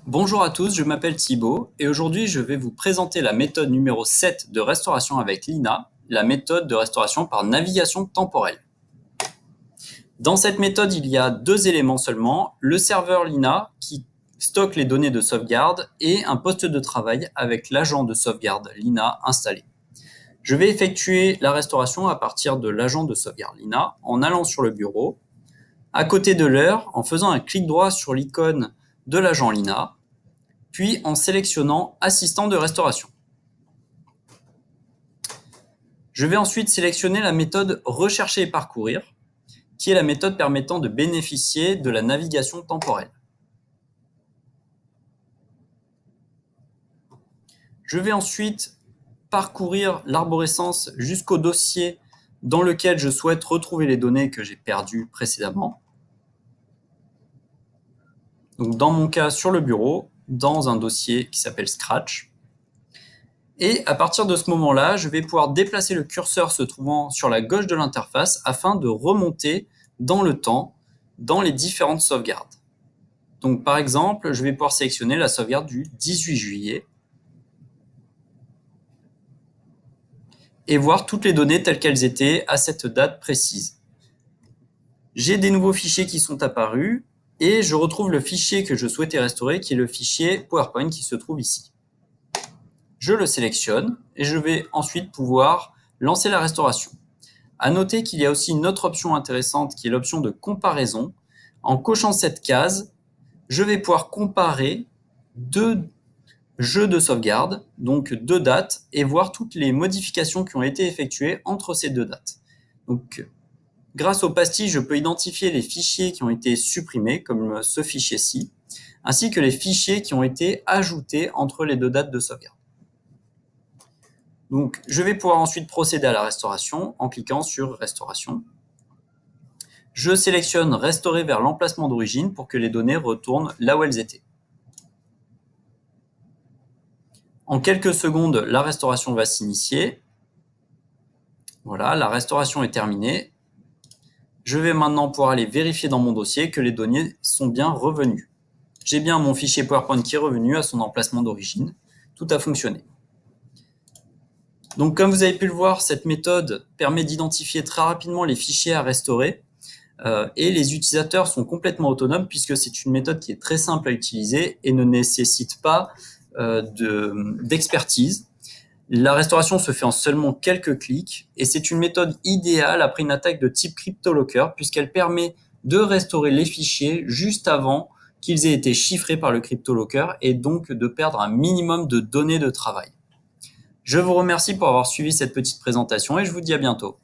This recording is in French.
Bonjour à tous, je m'appelle Thibaut et aujourd'hui je vais vous présenter la méthode numéro 7 de restauration avec Lina, la méthode de restauration par navigation temporelle. Dans cette méthode, il y a deux éléments seulement, le serveur Lina qui stocke les données de sauvegarde et un poste de travail avec l'agent de sauvegarde Lina installé. Je vais effectuer la restauration à partir de l'agent de sauvegarde Lina en allant sur le bureau, à côté de l'heure en faisant un clic droit sur l'icône de l'agent Lina, puis en sélectionnant Assistant de restauration. Je vais ensuite sélectionner la méthode Rechercher et parcourir, qui est la méthode permettant de bénéficier de la navigation temporelle. Je vais ensuite parcourir l'arborescence jusqu'au dossier dans lequel je souhaite retrouver les données que j'ai perdues précédemment. Donc dans mon cas, sur le bureau, dans un dossier qui s'appelle Scratch. Et à partir de ce moment-là, je vais pouvoir déplacer le curseur se trouvant sur la gauche de l'interface afin de remonter dans le temps dans les différentes sauvegardes. Donc par exemple, je vais pouvoir sélectionner la sauvegarde du 18 juillet et voir toutes les données telles qu'elles étaient à cette date précise. J'ai des nouveaux fichiers qui sont apparus et je retrouve le fichier que je souhaitais restaurer qui est le fichier PowerPoint qui se trouve ici. Je le sélectionne et je vais ensuite pouvoir lancer la restauration. À noter qu'il y a aussi une autre option intéressante qui est l'option de comparaison. En cochant cette case, je vais pouvoir comparer deux jeux de sauvegarde, donc deux dates, et voir toutes les modifications qui ont été effectuées entre ces deux dates. Donc, grâce au pastis, je peux identifier les fichiers qui ont été supprimés, comme ce fichier-ci, ainsi que les fichiers qui ont été ajoutés entre les deux dates de sauvegarde. Donc, je vais pouvoir ensuite procéder à la restauration en cliquant sur Restauration. Je sélectionne Restaurer vers l'emplacement d'origine pour que les données retournent là où elles étaient. En quelques secondes, la restauration va s'initier. Voilà, la restauration est terminée. Je vais maintenant pouvoir aller vérifier dans mon dossier que les données sont bien revenues. J'ai bien mon fichier PowerPoint qui est revenu à son emplacement d'origine. Tout a fonctionné. Donc, comme vous avez pu le voir, cette méthode permet d'identifier très rapidement les fichiers à restaurer et les utilisateurs sont complètement autonomes puisque c'est une méthode qui est très simple à utiliser et ne nécessite pas d'expertise. La restauration se fait en seulement quelques clics et c'est une méthode idéale après une attaque de type CryptoLocker puisqu'elle permet de restaurer les fichiers juste avant qu'ils aient été chiffrés par le CryptoLocker et donc de perdre un minimum de données de travail. Je vous remercie pour avoir suivi cette petite présentation et je vous dis à bientôt.